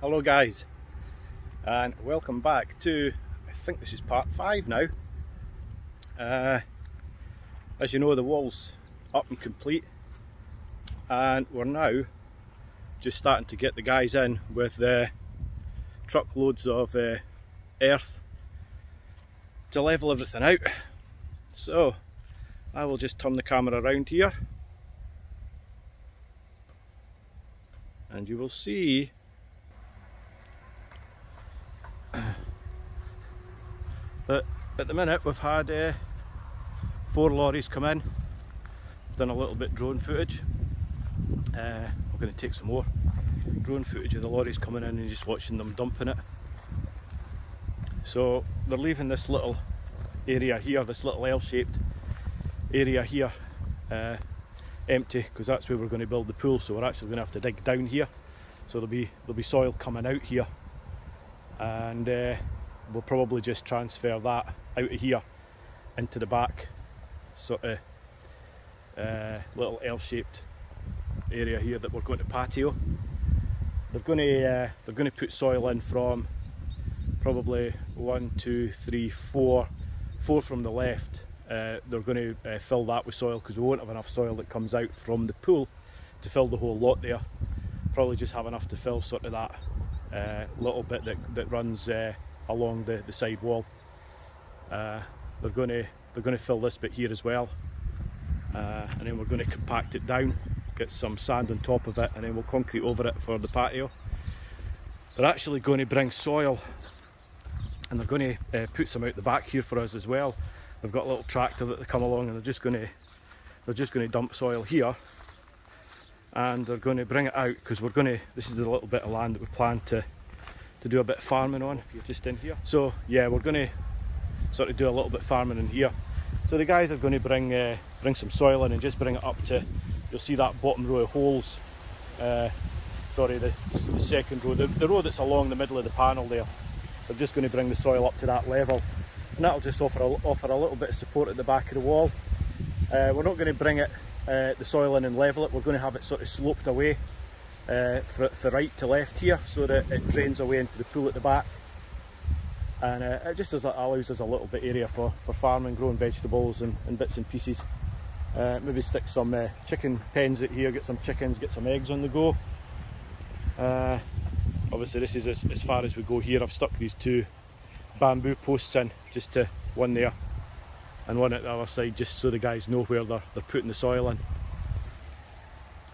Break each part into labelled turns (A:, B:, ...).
A: Hello guys, and welcome back to, I think this is part 5 now. As you know, the wall's up and complete, and we're now just starting to get the guys in with truckloads of earth to level everything out. So I will just turn the camera around here and you will see that at the minute we've had 4 lorries come in, done a little bit drone footage. We're going to take some more drone footage of the lorries coming in and just watching them dumping it. So they're leaving this little area here, this little L-shaped area here, empty, because that's where we're going to build the pool. So we're actually going to have to dig down here, so there'll be soil coming out here, and we'll probably just transfer that out of here into the back sort of little L-shaped area here that we're going to patio. They're going to put soil in from probably 1, 2, 3, 4 from the left. They're going to fill that with soil because we won't have enough soil that comes out from the pool to fill the whole lot there. Probably just have enough to fill sort of that little bit that runs along the side wall. They're going to fill this bit here as well, and then we're going to compact it down, get some sand on top of it, and then we'll concrete over it for the patio. They're actually going to bring soil, and they're going to put some out the back here for us as well. They've got a little tractor that they come along, and they're just going to dump soil here, and they're going to bring it out because this is the little bit of land that we plan to do a bit of farming on, if you're just in here. So yeah, we're going to sort of do a little bit of farming in here. So the guys are going to bring some soil in and just bring it up to, you'll see that bottom row of holes, sorry, the second row, the row that's along the middle of the panel there. They're just going to bring the soil up to that level, and that'll just offer a little bit of support at the back of the wall. We're not going to bring the soil in and level it. We're going to have it sort of sloped away for right to left here, so that it drains away into the pool at the back, and it just allows us a little bit area for farming, growing vegetables and bits and pieces. Maybe stick some chicken pens out here, get some chickens, get some eggs on the go. Obviously this is as far as we go here. I've stuck these 2 bamboo posts in, just to one there and one at the other side, just so the guys know where they're putting the soil in.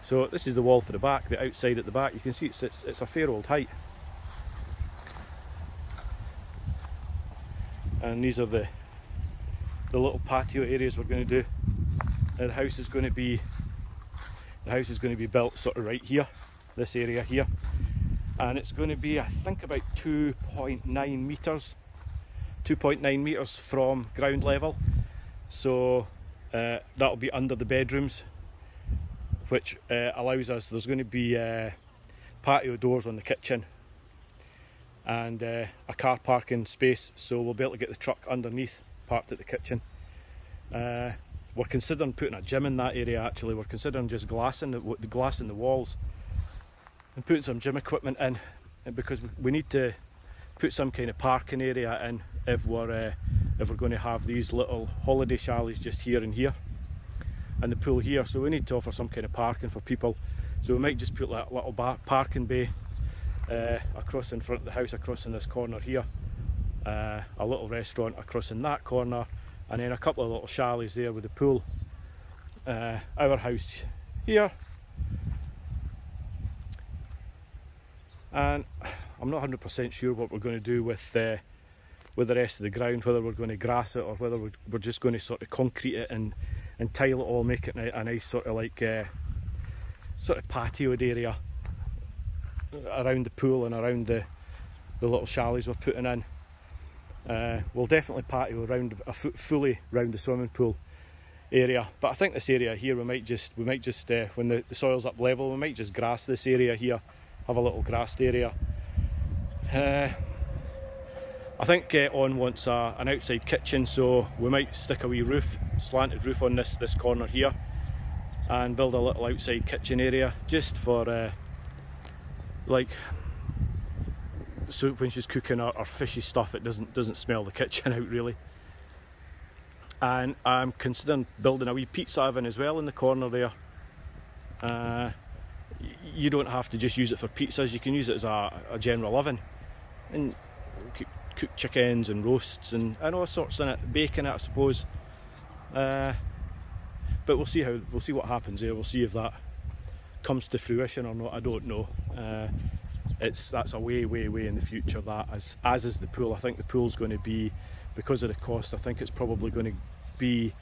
A: So this is the wall for the back, the outside at the back. You can see it's a fair old height. And these are the little patio areas we're going to do. The house is going to be built sort of right here, this area here, and it's going to be, I think, about 2.9 meters from ground level. So that'll be under the bedrooms, which allows us, there's going to be patio doors on the kitchen and a car parking space, so we'll be able to get the truck underneath, parked at the kitchen. We're considering putting a gym in that area. Actually, we're considering just glassing the glass in the walls and putting some gym equipment in, because we need to put some kind of parking area in if we're going to have these little holiday chalets just here and here, and the pool here. So we need to offer some kind of parking for people. So we might just put that little parking bay across in front of the house, across in this corner here, a little restaurant across in that corner, and then a couple of little chalets there with the pool. Our house here, and I'm not 100% sure what we're going to do with the rest of the ground, whether we're going to grass it or whether we're just going to sort of concrete it and tile it all, make it a nice sort of like sort of patioed area around the pool and around the little chalets we're putting in. We'll definitely patio around fully around the swimming pool area, but I think this area here we might just when the soil's up level, we might just grass this area here, have a little grassed area. I think On wants an outside kitchen, so we might stick a wee roof, slanted roof on this corner here, and build a little outside kitchen area just for like so when she's cooking her fishy stuff, it doesn't smell the kitchen out really. And I'm considering building a wee pizza oven as well in the corner there. You don't have to just use it for pizzas, you can use it as a general oven, and cook chickens and roasts and all sorts in it, bacon I suppose. But we'll see what happens there. We'll see if that comes to fruition or not. I don't know. That's a way in the future, that as is the pool. I think the pool's going to be, because of the cost, I think it's probably going to be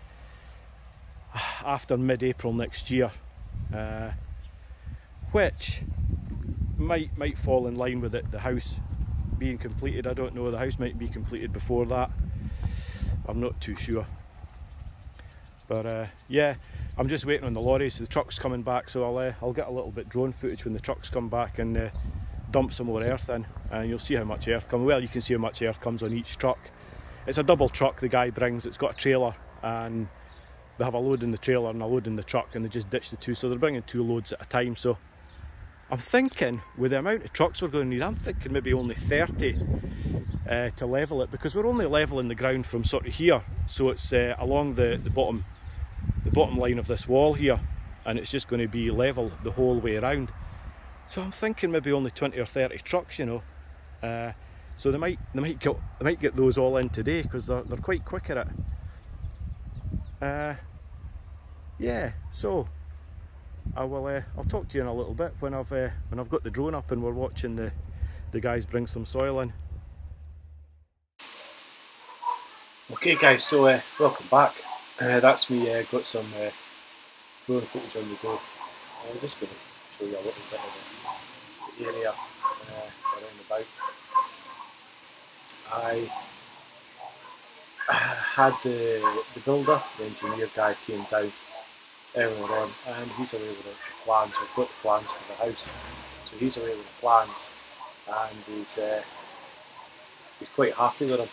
A: after mid-April next year, which might fall in line with the house being completed. I don't know, the house might be completed before that, I'm not too sure. But yeah, I'm just waiting on the lorries. The truck's coming back, so I'll get a little bit drone footage when the trucks come back and dump some more earth in, and you'll see how much earth comes. Well, you can see how much earth comes on each truck. It's a double truck the guy brings. It's got a trailer, and they have a load in the trailer and a load in the truck, and they just ditch the two, so they're bringing 2 loads at a time. So I'm thinking, with the amount of trucks we're going to need, I'm thinking maybe only 30 to level it, because we're only leveling the ground from sort of here, so it's along the bottom line of this wall here, and it's just going to be level the whole way around. So I'm thinking maybe only 20 or 30 trucks, you know. So they might get those all in today, because they're quite quick at it. Yeah, so I'll talk to you in a little bit when I've got the drone up and we're watching the guys bring some soil in. Okay guys, so welcome back. That's me, got some drone footage on the go. I'm just going to show you a little bit of the area around about. I had the builder, the engineer guy, came down earlier on, and he's away with the plans. We've got the plans for the house, so he's away with the plans, and he's quite happy with them.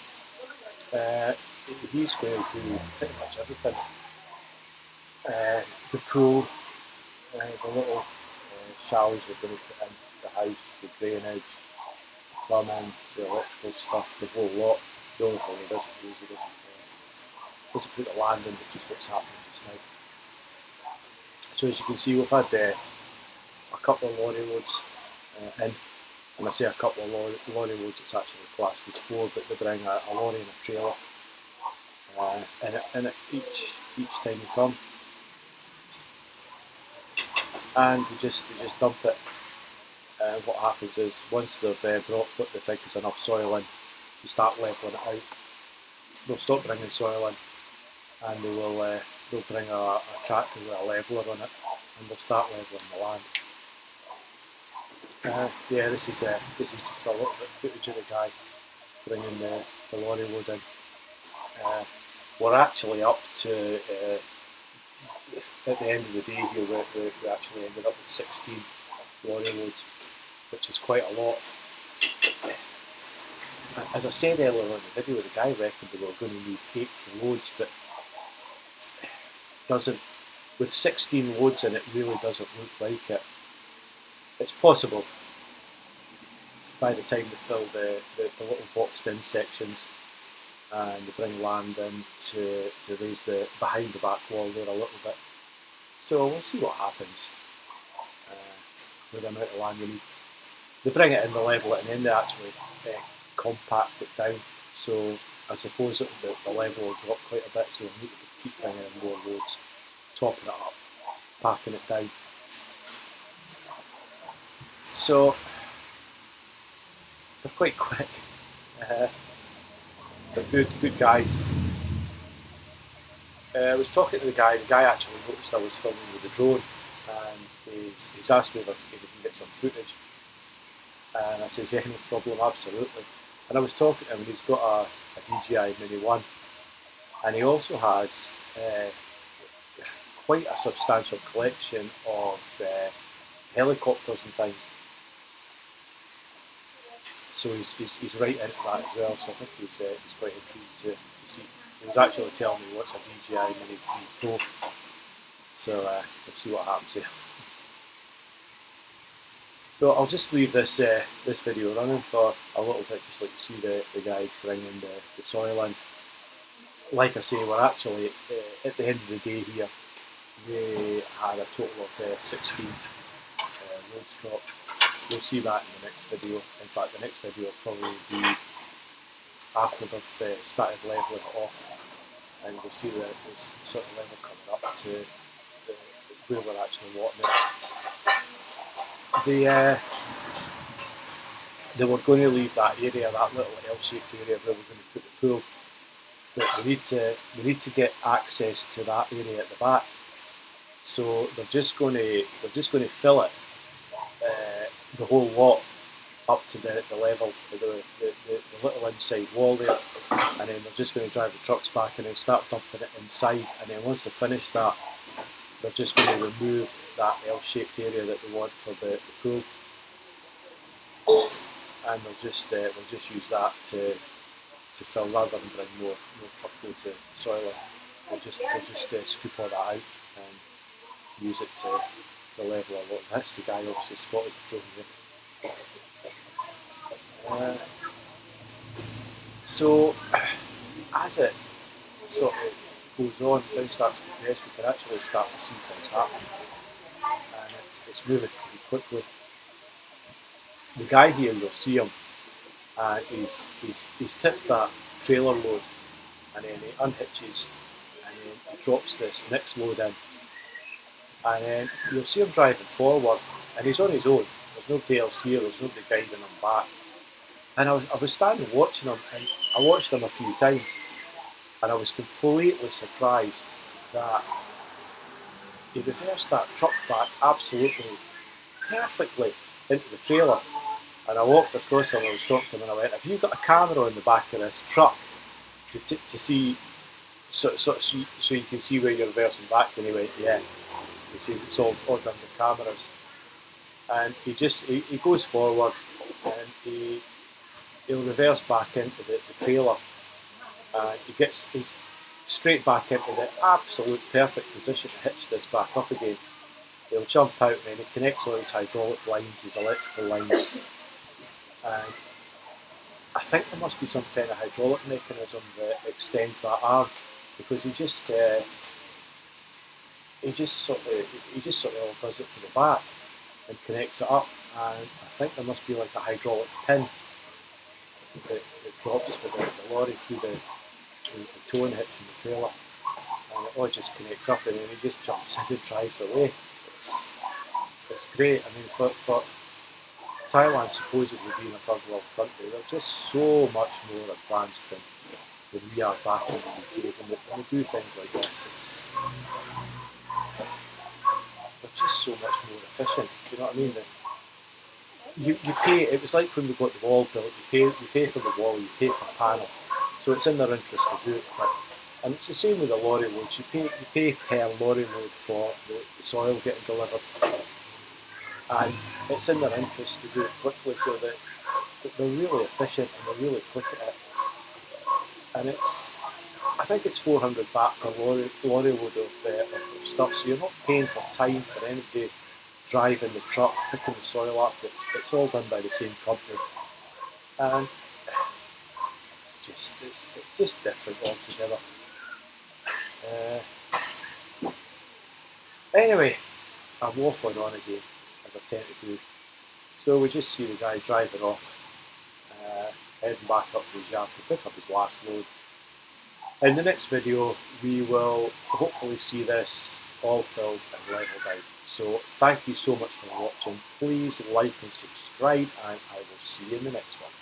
A: He's going to do pretty much everything. The pool, the little showers we're going to put in the house, the drainage, the plumbing, the electrical stuff, the whole lot. The only thing he doesn't do is he doesn't put the land in, which is what's happening just now. So as you can see, we've had a couple of lorry loads in, and I say a couple of lorry loads, it's actually classed as 4, but they bring a lorry and a trailer in it each time they come, and they just dump it. What happens is, once they've put the think there's enough soil in, you start levelling it out. They'll stop bringing soil in, and they'll bring a tractor with a leveller on it, and they'll start levelling the land. Yeah, this is just a little bit of footage of the guy bringing the lorry load in. We're actually up to, at the end of the day here, we actually ended up with 16 lorry loads, which is quite a lot. As I said earlier in the video, the guy reckoned we were going to need 8 loads, but doesn't, with 16 loads in, it really doesn't look like it. It's possible by the time they fill the little boxed in sections and they bring land in to raise the behind the back wall there a little bit. So we'll see what happens with the amount of land we need. They bring it in, they level it, and then they actually compact it down. So I suppose the level will drop quite a bit, so we'll need to keep bringing in more loads, topping it up, packing it down. So they're quite quick, but good guys. I was talking to the guy actually noticed I was filming with the drone, and he's asked me if he can get some footage, and I said, yeah, no problem, absolutely. And I was talking to him, and he's got a DJI Mini 1, and he also has quite a substantial collection of helicopters and things. So he's right into that as well, so I think he's quite intrigued to see. He was actually telling me what's a DJI Mini 3 Pro, so we'll see what happens here. So I'll just leave this this video running for a little bit, just like to see the guys bringing the soil in. Like I say, we're actually at the end of the day here. We had a total of 16 loads dropped. You'll see that in the next video. In fact, the next video will probably be after they've started levelling it off, and you'll see that there's sort of level coming up to where we're actually watering it. They were going to leave that area, that little L-shaped area where we're going to put the pool, but we need to get access to that area at the back. So they're just going to fill it, the whole lot, up to the level of the little inside wall there, and then they're just going to drive the trucks back and then start dumping it inside, and then once they finish that, they're just going to remove that L-shaped area that they want for the pool, and they'll just use that to fill, rather than bring more truckloads of soil in. They'll just scoop all that out and use it to level a lot. That's the guy obviously spotted the drone here. So as it sort of goes on, things start to progress, we can actually start to see things happening, and it's moving pretty quickly. The guy here, you'll see him, he's tipped that trailer load, and then he unhitches, and then he drops this next load in, and then you'll see him driving forward, and he's on his own. There's nobody else here, there's nobody guiding him back. And I was standing watching him, and I watched him a few times, and I was completely surprised that he reversed that truck back absolutely perfectly into the trailer. And I walked across him, I was talking to him, and I went, "Have you got a camera on the back of this truck to see, so you can see where you're reversing back?" And he went, "Yeah." He said, "It's all done with cameras." And he goes forward, and he'll reverse back into the trailer, and he's straight back into the absolute perfect position to hitch this back up again. He'll jump out, and then he connects all his hydraulic lines, his electrical lines, and I think there must be some kind of hydraulic mechanism that extends that arm, because he just sort of all does it to the back and connects it up, and I think there must be like a hydraulic pin that drops for the lorry through the towing hitch in the trailer, and it all just connects up, and then he just jumps in and drives away. It's great. I mean, for Thailand supposedly being a third world country, they're just so much more advanced than we are back in the UK. When they do things like this, they're just so much more efficient. Do you know what I mean? You pay. It was like when we got the wall built. You pay for the wall. You pay per panel. So it's in their interest to do it quick. And it's the same with the lorry loads. You pay per lorry load for the soil getting delivered, and it's in their interest to do it quickly, so that they're really efficient and they're really quick at it. And I think it's 400 baht per lorry load of stuff. So you're not paying for time for anybody driving the truck, picking the soil up. It's all done by the same company, and it's just different altogether. Anyway, I'm waffling on again, as I tend to do. So we just see the guy driving off, heading back up to his yard to pick up his last load. In the next video, we will hopefully see this all filled and leveled out. So thank you so much for watching. Please like and subscribe, and I will see you in the next one.